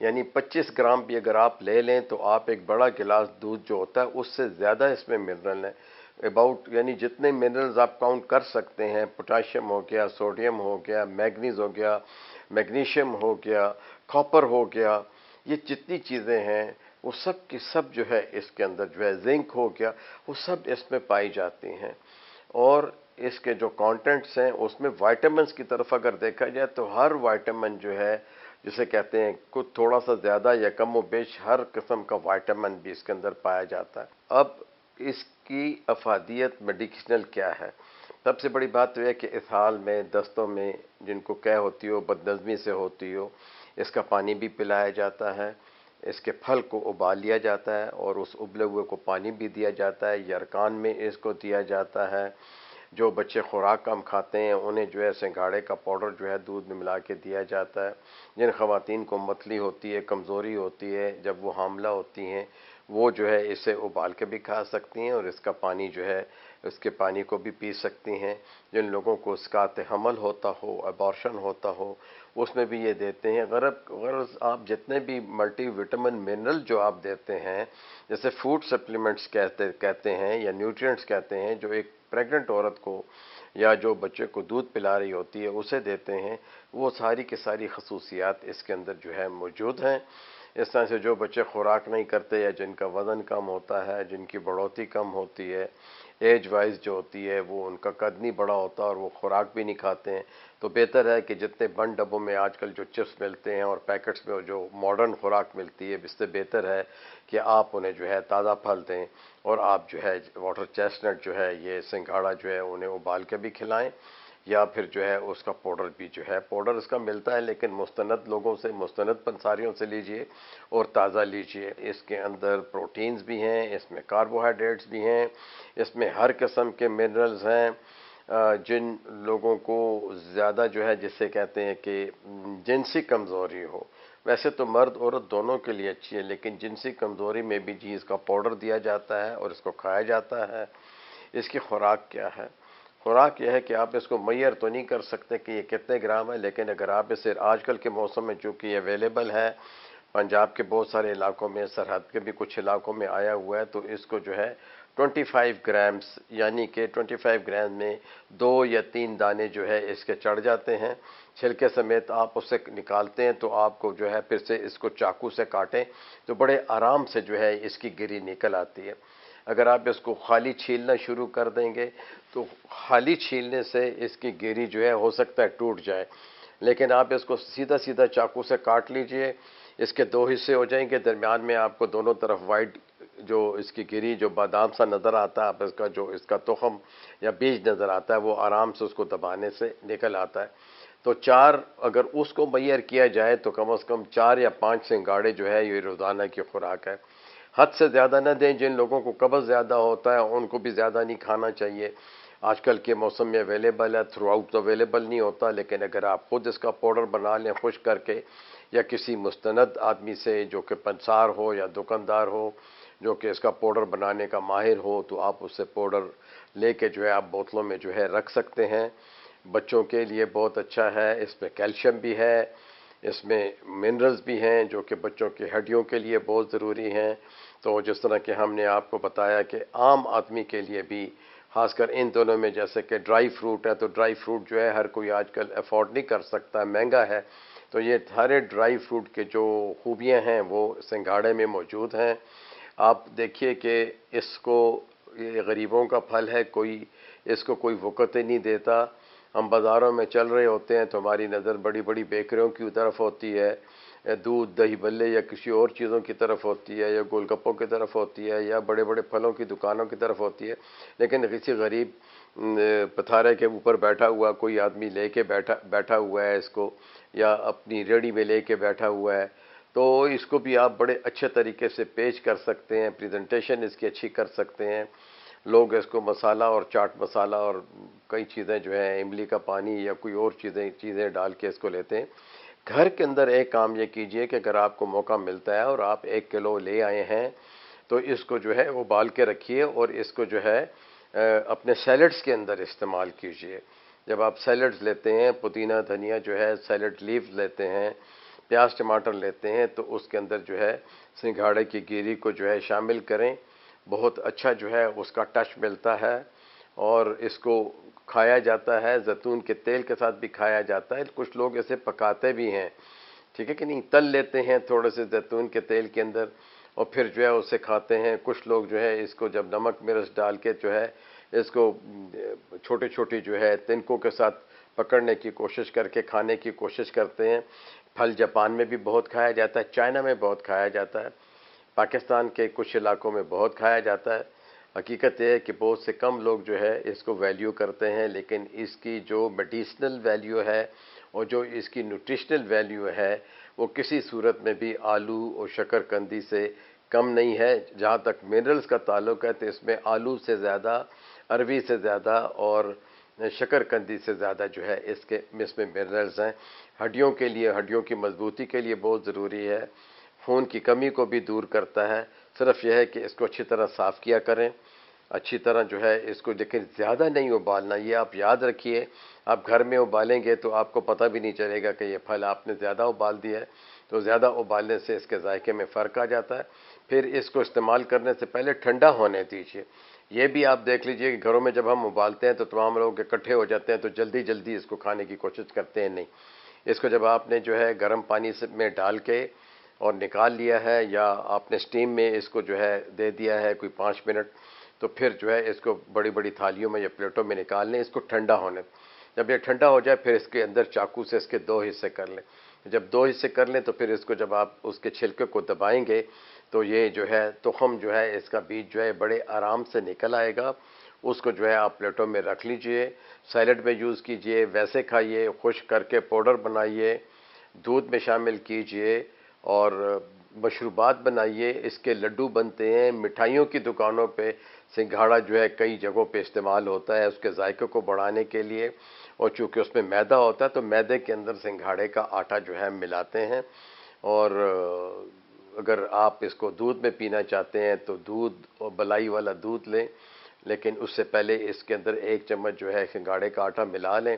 یعنی 25 گرام بھی اگر آپ لے لیں تو آپ ایک بڑا گلاس دودھ جو ہوتا ہے اس سے زیادہ اس میں منرل ہے اباؤٹ، یعنی جتنے منرلز آپ کاؤنٹ کر سکتے ہیں، پوٹاشیم ہو گیا، سوڈیم ہو گیا، میگنیز ہو گیا، میگنیشیم ہو گیا، کاپر ہو گیا، یہ جتنی چیزیں ہیں وہ سب کی سب جو ہے اس کے اندر جو ہے، زنک ہو گیا، وہ سب اس میں پائی جاتی ہیں۔ اور اس کے جو کانٹینٹس ہیں اس میں وائٹامنس کی طرف اگر دیکھا جائے تو ہر وائٹامن جو ہے جسے کہتے ہیں کچھ تھوڑا سا زیادہ یا کم و بیش ہر قسم کا وائٹامن بھی اس کے اندر پایا جاتا ہے۔ اب اس کی افادیت میڈیکشنل کیا ہے؟ سب سے بڑی بات تو یہ کہ اسہال میں، دستوں میں جن کو قے ہوتی ہو، بدنظمی سے ہوتی ہو، اس کا پانی بھی پلایا جاتا ہے، اس کے پھل کو ابال لیا جاتا ہے اور اس ابلے ہوئے کو پانی بھی دیا جاتا ہے، یرکان میں اس کو دیا جاتا ہے۔ جو بچے خوراک کم کھاتے ہیں انہیں جو ہے سنگھاڑے کا پاؤڈر جو ہے دودھ میں ملا کے دیا جاتا ہے۔ جن خواتین کو متلی ہوتی ہے، کمزوری ہوتی ہے، جب وہ حاملہ ہوتی ہیں، وہ جو ہے اسے ابال کے بھی کھا سکتی ہیں اور اس کا پانی جو ہے اس کے پانی کو بھی پی سکتی ہیں۔ جن لوگوں کو اسقاط حمل ہوتا ہو، ابارشن ہوتا ہو، اس میں بھی یہ دیتے ہیں۔ غرض آپ جتنے بھی ملٹی وٹامن منرل جو آپ دیتے ہیں، جیسے فوڈ سپلیمنٹس کہتے ہیں یا نیوٹرینٹس کہتے ہیں، جو ایک پریگننٹ عورت کو یا جو بچے کو دودھ پلا رہی ہوتی ہے اسے دیتے ہیں، وہ ساری کی ساری خصوصیات اس کے اندر جو ہے موجود ہیں۔ اس طرح سے جو بچے خوراک نہیں کرتے یا جن کا وزن کم ہوتا ہے، جن کی بڑھوتی کم ہوتی ہے، ایج وائز جو ہوتی ہے، وہ ان کا قد نہیں بڑا ہوتا اور وہ خوراک بھی نہیں کھاتے ہیں، تو بہتر ہے کہ جتنے بند ڈبوں میں آج کل جو چپس ملتے ہیں اور پیکٹس میں جو ماڈرن خوراک ملتی ہے، اس سے بہتر ہے کہ آپ انہیں جو ہے تازہ پھل دیں اور آپ جو ہے واٹر چیسٹنٹ جو ہے، یہ سنگھاڑا جو ہے انہیں ابال کے بھی کھلائیں، یا پھر جو ہے اس کا پاؤڈر بھی جو ہے، پاؤڈر اس کا ملتا ہے لیکن مستند لوگوں سے، مستند پنساریوں سے لیجئے اور تازہ لیجئے۔ اس کے اندر پروٹینز بھی ہیں، اس میں کاربوہائیڈریٹس بھی ہیں، اس میں ہر قسم کے منرلز ہیں۔ جن لوگوں کو زیادہ جو ہے جسے کہتے ہیں کہ جنسی کمزوری ہو، ویسے تو مرد عورت دونوں کے لیے اچھی ہے لیکن جنسی کمزوری میں بھی جی اس کا پاؤڈر دیا جاتا ہے اور اس کو کھایا جاتا ہے۔ اس کی خوراک کیا ہے؟ خوراک یہ ہے کہ آپ اس کو میئر تو نہیں کر سکتے کہ یہ کتنے گرام ہے، لیکن اگر آپ اسے آج کل کے موسم میں چونکہ یہ اویلیبل ہے، پنجاب کے بہت سارے علاقوں میں، سرحد کے بھی کچھ علاقوں میں آیا ہوا ہے، تو اس کو جو ہے 25 گرامز، یعنی کہ 25 گرام میں 2 یا 3 دانے جو ہے اس کے چڑھ جاتے ہیں۔ چھلکے سمیت آپ اسے نکالتے ہیں تو آپ کو جو ہے پھر سے اس کو چاقو سے کاٹیں تو بڑے آرام سے جو ہے اس کی گری نکل آتی ہے۔ اگر آپ اس کو خالی چھیلنا شروع کر دیں گے تو خالی چھیلنے سے اس کی گری جو ہے ہو سکتا ہے ٹوٹ جائے، لیکن آپ اس کو سیدھا سیدھا چاقو سے کاٹ لیجئے، اس کے 2 حصے ہو جائیں گے، درمیان میں آپ کو دونوں طرف وائٹ جو اس کی گری جو بادام سا نظر آتا ہے، آپ اس کا جو اس کا تخم یا بیج نظر آتا ہے وہ آرام سے اس کو دبانے سے نکل آتا ہے۔ تو 4 اگر اس کو میئر کیا جائے تو کم از کم 4 یا 5 سنگھاڑے جو ہے یہ روزانہ کی خوراک ہے۔ حد سے زیادہ نہ دیں، جن لوگوں کو قبض زیادہ ہوتا ہے ان کو بھی زیادہ نہیں کھانا چاہیے۔ آج کل کے موسم میں اویلیبل ہے، تھرو آؤٹ تو اویلیبل نہیں ہوتا، لیکن اگر آپ خود اس کا پاؤڈر بنا لیں خشک کر کے یا کسی مستند آدمی سے جو کہ پنسار ہو یا دکاندار ہو جو کہ اس کا پاؤڈر بنانے کا ماہر ہو، تو آپ اس سے پاؤڈر لے کے جو ہے آپ بوتلوں میں جو ہے رکھ سکتے ہیں۔ بچوں کے لیے بہت اچھا ہے، اس میں کیلشیم بھی ہے، اس میں منرلز بھی ہیں جو کہ بچوں کی ہڈیوں کے لیے بہت ضروری ہیں۔ تو جس طرح کہ ہم نے آپ کو بتایا کہ عام آدمی کے لیے بھی، خاص کر ان دونوں میں، جیسے کہ ڈرائی فروٹ ہے تو ڈرائی فروٹ جو ہے ہر کوئی آج کل افورڈ نہیں کر سکتا، مہنگا ہے، تو یہ سارے ڈرائی فروٹ کے جو خوبیاں ہیں وہ سنگھاڑے میں موجود ہیں۔ آپ دیکھیے کہ اس کو، یہ غریبوں کا پھل ہے، اس کو کوئی وقت ہی نہیں دیتا۔ ہم بازاروں میں چل رہے ہوتے ہیں تو ہماری نظر بڑی بڑی بیکریوں کی طرف ہوتی ہے، دودھ دہی بلے یا کسی اور چیزوں کی طرف ہوتی ہے، یا گول گپوں کی طرف ہوتی ہے، یا بڑے بڑے پھلوں کی دکانوں کی طرف ہوتی ہے، لیکن کسی غریب پتھارے کے اوپر بیٹھا ہوا کوئی آدمی لے کے بیٹھا ہوا ہے اس کو، یا اپنی ریڑھی میں لے کے بیٹھا ہوا ہے، تو اس کو بھی آپ بڑے اچھے طریقے سے پیش کر سکتے ہیں، پریزنٹیشن اس کی اچھی کر سکتے ہیں۔ لوگ اس کو مسالہ اور چاٹ مسالہ اور کئی چیزیں جو ہیں، املی کا پانی یا کوئی اور چیزیں ڈال کے اس کو لیتے ہیں۔ گھر کے اندر ایک کام یہ کیجئے کہ اگر آپ کو موقع ملتا ہے اور آپ 1 کلو لے آئے ہیں تو اس کو جو ہے ابال کے رکھیے اور اس کو جو ہے اپنے سیلڈز کے اندر استعمال کیجئے۔ جب آپ سیلڈز لیتے ہیں، پودینہ دھنیا جو ہے سیلڈ لیوز لیتے ہیں، پیاز ٹماٹر لیتے ہیں تو اس کے اندر جو ہے سنگھاڑے کی گیری کو جو ہے شامل کریں. بہت اچھا جو ہے اس کا ٹچ ملتا ہے اور اس کو کھایا جاتا ہے. زیتون کے تیل کے ساتھ بھی کھایا جاتا ہے. کچھ لوگ اسے پکاتے بھی ہیں, ٹھیک ہے کہ نہیں, تل لیتے ہیں تھوڑے سے زیتون کے تیل کے اندر اور پھر جو ہے اسے کھاتے ہیں. کچھ لوگ جو ہے اس کو جب نمک مرچ ڈال کے جو ہے اس کو چھوٹی چھوٹی جو ہے تنکوں کے ساتھ پکڑنے کی کوشش کر کے کھانے کی کوشش کرتے ہیں. پھل جاپان میں بھی بہت کھایا جاتا ہے, چائنا میں بہت کھایا جاتا ہے, پاکستان کے کچھ علاقوں میں بہت کھایا جاتا ہے. حقیقت یہ ہے کہ بہت سے کم لوگ جو ہے اس کو ویلیو کرتے ہیں, لیکن اس کی جو میڈیسنل ویلیو ہے اور جو اس کی نیوٹریشنل ویلیو ہے وہ کسی صورت میں بھی آلو اور شکرقندی سے کم نہیں ہے. جہاں تک منرلز کا تعلق ہے تو اس میں آلو سے زیادہ, اروی سے زیادہ اور شکرقندی سے زیادہ جو ہے اس میں منرلز ہیں. ہڈیوں کے لیے, ہڈیوں کی مضبوطی کے لیے بہت ضروری ہے. خون کی کمی کو بھی دور کرتا ہے. صرف یہ ہے کہ اس کو اچھی طرح صاف کیا کریں, اچھی طرح جو ہے اس کو, لیکن زیادہ نہیں ابالنا. یہ آپ یاد رکھیے, آپ گھر میں ابالیں گے تو آپ کو پتہ بھی نہیں چلے گا کہ یہ پھل آپ نے زیادہ ابال دیا ہے. تو زیادہ ابالنے سے اس کے ذائقے میں فرق آ جاتا ہے. پھر اس کو استعمال کرنے سے پہلے ٹھنڈا ہونے دیجیے. یہ بھی آپ دیکھ لیجئے کہ گھروں میں جب ہم ابالتے ہیں تو تمام لوگ اکٹھے ہو جاتے ہیں تو جلدی جلدی اس کو کھانے کی کوشش کرتے ہیں. نہیں, اس کو جب آپ نے جو ہے گرم پانی میں ڈال کے اور نکال لیا ہے یا آپ نے سٹیم میں اس کو جو ہے دے دیا ہے کوئی 5 منٹ, تو پھر جو ہے اس کو بڑی بڑی تھالیوں میں یا پلیٹوں میں نکال لیں. اس کو ٹھنڈا ہونے, جب یہ ٹھنڈا ہو جائے پھر اس کے اندر چاقو سے اس کے 2 حصے کر لیں. جب 2 حصے کر لیں تو پھر اس کو جب آپ اس کے چھلکے کو دبائیں گے تو یہ جو ہے تخم جو ہے اس کا بیج جو ہے بڑے آرام سے نکل آئے گا. اس کو جو ہے آپ پلیٹوں میں رکھ لیجئے, سیلڈ میں یوز کیجئے, ویسے کھائیے, خشک کر کے پاؤڈر بنائیے, دودھ میں شامل کیجئے اور مشروبات بنائیے. اس کے لڈو بنتے ہیں. مٹھائیوں کی دکانوں پہ سنگھاڑا جو ہے کئی جگہوں پہ استعمال ہوتا ہے اس کے ذائقے کو بڑھانے کے لیے, اور چونکہ اس میں میدا ہوتا ہے تو میدے کے اندر سنگھاڑے کا آٹا جو ہے ملاتے ہیں. اور اگر آپ اس کو دودھ میں پینا چاہتے ہیں تو دودھ اور بلائی والا دودھ لیں, لیکن اس سے پہلے اس کے اندر 1 چمچ جو ہے سنگھاڑے کا آٹا ملا لیں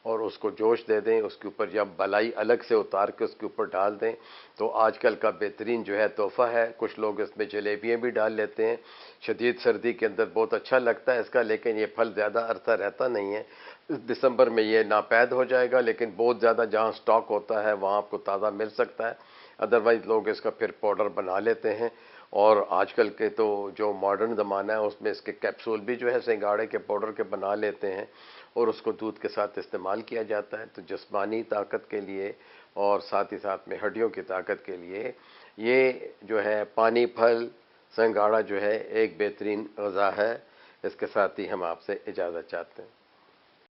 اور اس کو جوش دے دیں. اس کے اوپر جب بلائی الگ سے اتار کے اس کے اوپر ڈال دیں تو آج کل کا بہترین جو ہے تحفہ ہے. کچھ لوگ اس میں جلیبیاں بھی ڈال لیتے ہیں. شدید سردی کے اندر بہت اچھا لگتا ہے اس کا, لیکن یہ پھل زیادہ عرصہ رہتا نہیں ہے. دسمبر میں یہ ناپید ہو جائے گا, لیکن بہت زیادہ جہاں سٹاک ہوتا ہے وہاں آپ کو تازہ مل سکتا ہے. ادروائز لوگ اس کا پھر پاؤڈر بنا لیتے ہیں. اور آج کل کے تو جو ماڈرن زمانہ ہے اس میں اس کے کیپسول بھی جو ہے سنگھاڑے کے پاؤڈر کے بنا لیتے ہیں اور اس کو دودھ کے ساتھ استعمال کیا جاتا ہے. تو جسمانی طاقت کے لیے اور ساتھ ہی ساتھ میں ہڈیوں کی طاقت کے لیے یہ جو ہے پانی پھل سنگھاڑا جو ہے ایک بہترین غذا ہے. اس کے ساتھ ہی ہم آپ سے اجازت چاہتے ہیں.